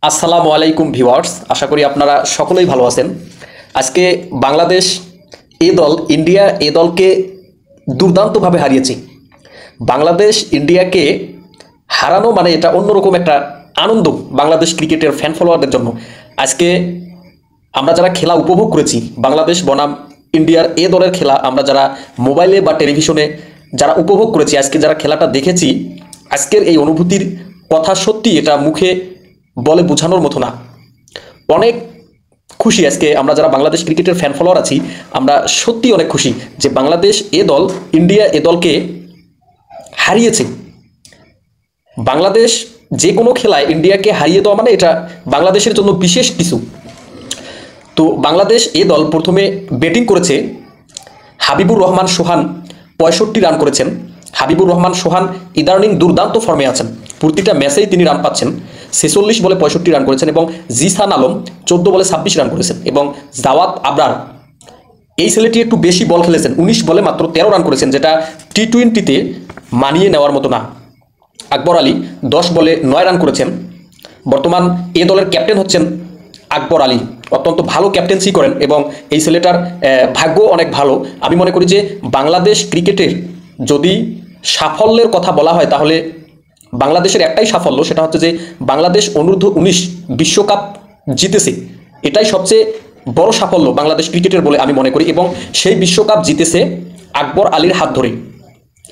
আসসালামু আলাইকুম ভিউয়ার্স, আশা করি আপনারা সকলেই ভালো আছেন। আজকে বাংলাদেশ দল ইন্ডিয়া দলকে দুর্দান্তভাবে হারিয়েছে। বাংলাদেশ ইন্ডিয়াকে হারানো মানে এটা অন্যরকম একটা আনন্দ বাংলাদেশ ক্রিকেটের ফ্যান ফলোয়ারদের জন্য। আজকে আমরা যারা খেলা উপভোগ করেছি, বাংলাদেশ বনাম ইন্ডিয়ার দলের খেলা আমরা যারা মোবাইলে বা টেলিভিশনে যারা উপভোগ করেছি, আজকে যারা খেলাটা দেখেছি, আজকের এই অনুভূতির কথা সত্যি এটা মুখে বলে বোঝানোর মতো না। অনেক খুশি আজকে আমরা যারা বাংলাদেশ ক্রিকেটের ফ্যান ফলোয়ার আছি, আমরা সত্যি অনেক খুশি যে বাংলাদেশ দল ইন্ডিয়া দলকে হারিয়েছে। বাংলাদেশ যে কোনো খেলায় ইন্ডিয়াকে হারিয়ে দেওয়া মানে এটা বাংলাদেশের জন্য বিশেষ কিছু। তো বাংলাদেশ দল প্রথমে ব্যাটিং করেছে। হাবিবুর রহমান সোহান 65 রান করেছেন। হাবিবুর রহমান সোহান ইদানিং দুর্দান্ত ফর্মে আছেন, প্রতিটা ম্যাচেই তিনি রান পাচ্ছেন। 46 বলে 65 রান করেছেন এবং জিসান আলম 14 বলে 26 রান করেছেন এবং জাওয়াত আবরার এই ছেলেটি একটু বেশি বল খেলেছেন, 19 বলে মাত্র 13 রান করেছেন, যেটা টি-20তে মানিয়ে নেওয়ার মতো না। আকবর আলী 10 বলে 9 রান করেছেন। বর্তমান দলের ক্যাপ্টেন হচ্ছেন আকবর আলী, অত্যন্ত ভালো ক্যাপ্টেন্সি করেন এবং এই ছেলেটার ভাগ্য অনেক ভালো। আমি মনে করি যে বাংলাদেশ ক্রিকেটের যদি সাফল্যের কথা বলা হয় তাহলে বাংলাদেশের একটাই সাফল্য, সেটা হচ্ছে যে বাংলাদেশ অনূর্ধ্ব-19 বিশ্বকাপ জিতেছে। এটাই সবচেয়ে বড় সাফল্য বাংলাদেশ ক্রিকেটের বলে আমি মনে করি এবং সেই বিশ্বকাপ জিতেছে আকবর আলীর হাত ধরে।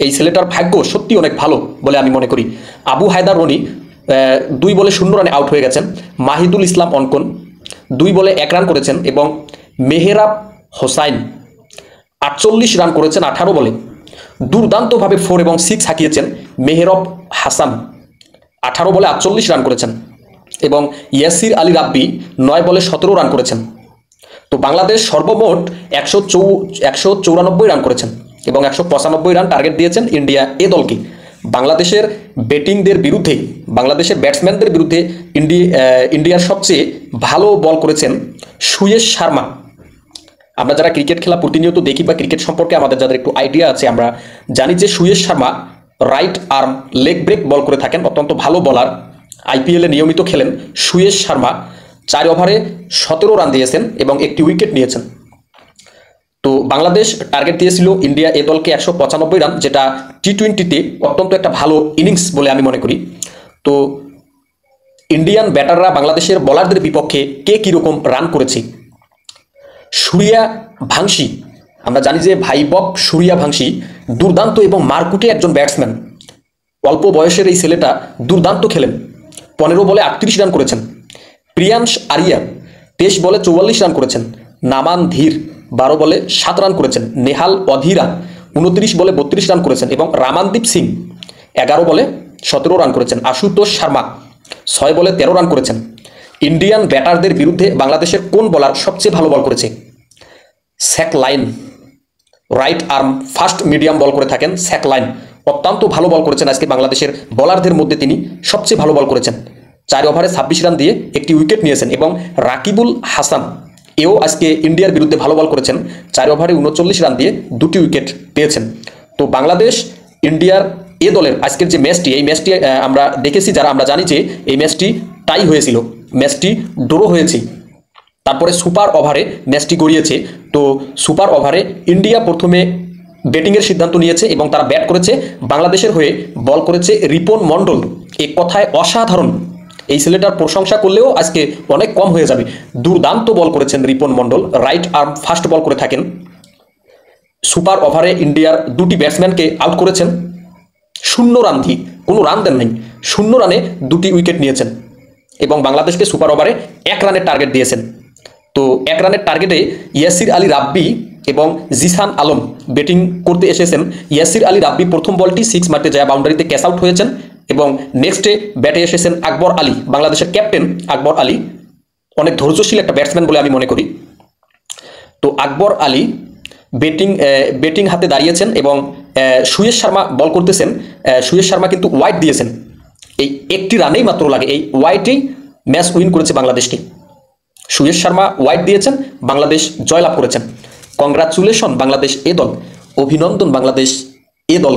এই ছেলেটার ভাগ্য সত্যি অনেক ভালো বলে আমি মনে করি। আবু হায়দার রনি 2 বলে 0 রানে আউট হয়ে গেছেন। মাহিদুল ইসলাম অঙ্কন 2 বলে 1 রান করেছেন এবং মেহরাব হোসাইন 48 রান করেছেন 18 বলে। দুর্দান্তভাবে 4 এবং 6 হাঁকিয়েছেন মেহরব হাসান, 18 বলে 48 রান করেছেন এবং ইয়াসির আলী রাব্বি 9 বলে 17 রান করেছেন। তো বাংলাদেশ সর্বমোট 194 রান করেছেন এবং 195 রান টার্গেট দিয়েছেন ইন্ডিয়া দলকে। বাংলাদেশের ব্যাটিংদের বিরুদ্ধে, বাংলাদেশের ব্যাটসম্যানদের বিরুদ্ধে ইন্ডিয়ার সবচেয়ে ভালো বল করেছেন সুয়েশ শর্মা। আমরা যারা ক্রিকেট খেলা প্রতিনিয়ত দেখি বা ক্রিকেট সম্পর্কে আমাদের যাদের একটু আইডিয়া আছে, আমরা জানি যে Suyash Sharma right arm leg break bowl করে থাকেন, অত্যন্ত ভালো বলার। আইপিএলে নিয়মিত খেলেন সুয়েশ শর্মা। 4 ওভারে 17 রান দিয়েছেন এবং একটি উইকেট নিয়েছেন। তো বাংলাদেশ টার্গেট দিয়েছিল ইন্ডিয়া দলকে 195 রান, যেটা টি-20তে অত্যন্ত একটা ভালো ইনিংস বলে আমি মনে করি। তো ইন্ডিয়ান ব্যাটাররা বাংলাদেশের বোলারদের বিপক্ষে কে কীরকম রান করেছে। সূর্যা ভাংশী, আমরা জানি যে ভাইবব সূর্যা ভাংশী দুর্দান্ত এবং মারকুটে একজন ব্যাটসম্যান। অল্প বয়সের এই ছেলেটা দুর্দান্ত খেলেন, 15 বলে 38 রান করেছেন। প্রিয়াংশ আরিয়া 23 বলে 44 রান করেছেন। নামান ধীর 12 বলে 7 রান করেছেন। নেহাল অধীরা 29 বলে 32 রান করেছেন এবং রামানদীপ সিং 11 বলে 17 রান করেছেন। আশুতোষ শর্মা 6 বলে 13 রান করেছেন। ইন্ডিয়ান ব্যাটারদের বিরুদ্ধে বাংলাদেশের কোন বলার সবচেয়ে ভালো বল করেছে? স্যাক লাইন, right arm fast medium bowl করে থাকেন স্যাক লাইন, অত্যন্ত ভালো বল করেছেন। আজকে বাংলাদেশের বলারদের মধ্যে তিনি সবচেয়ে ভালো বল করেছেন। 4 ওভারে 26 রান দিয়ে একটি উইকেট নিয়েছেন এবং রাকিবুল হাসান আজকে ইন্ডিয়ার বিরুদ্ধে ভালো বল করেছেন। 4 ওভারে 39 রান দিয়ে 2টি উইকেট পেয়েছেন। তো বাংলাদেশ ইন্ডিয়ার দলের আজকের যে ম্যাচটি, এই ম্যাচটি আমরা দেখেছি, যারা আমরা জানি যে এই ম্যাচটি টাই হয়েছিল, ম্যাচটি ড্র হয়েছে, তারপরে সুপার ওভারে ম্যাচটি গড়িয়েছে। তো সুপার ওভারে ইন্ডিয়া প্রথমে ব্যাটিংয়ের সিদ্ধান্ত নিয়েছে এবং তারা ব্যাট করেছে। বাংলাদেশের হয়ে বল করেছে রিপন মণ্ডল, এক কথায় অসাধারণ। এই ছেলেটার প্রশংসা করলেও আজকে অনেক কম হয়ে যাবে। দুর্দান্ত বল করেছেন রিপন মণ্ডল, রাইট আর্ম ফাস্ট বল করে থাকেন। সুপার ওভারে ইন্ডিয়ার 2টি ব্যাটসম্যানকে আউট করেছেন 0 রান দিয়ে, কোনো রান দেন নাই, 0 রানে 2টি উইকেট নিয়েছেন এবং বাংলাদেশকে সুপার ওভারে 1 রানের টার্গেট দিয়েছেন। তো 1 রানের টার্গেটে ইয়াসির আলী রাব্বি এবং জিসান আলম ব্যাটিং করতে এসেছেন। ইয়াসির আলী রাব্বি প্রথম বলটি 6 মারতে যায় বাউন্ডারিতে ক্যাচ আউট হয়েছেন এবং নেক্সটে ব্যাটে এসেছেন আকবর আলী, বাংলাদেশের ক্যাপ্টেন আকবর আলী, অনেক ধৈর্যশীল একটা ব্যাটসম্যান বলে আমি মনে করি। তো আকবর আলী ব্যাটিং হাতে দাঁড়িয়েছেন এবং সুয়েশ শর্মা বল করতেছেন। সুয়েশ শর্মা কিন্তু ওয়াইড দিয়েছেন, এই একটি রানেই মাত্র লাগে, এই ওয়াইডেই ম্যাচ উইন করেছে বাংলাদেশকে। সুয়েশ শর্মা ওয়াইড দিয়েছেন, বাংলাদেশ জয়লাভ করেছেন। কংগ্রাচুলেশন বাংলাদেশ দল, অভিনন্দন বাংলাদেশ দল।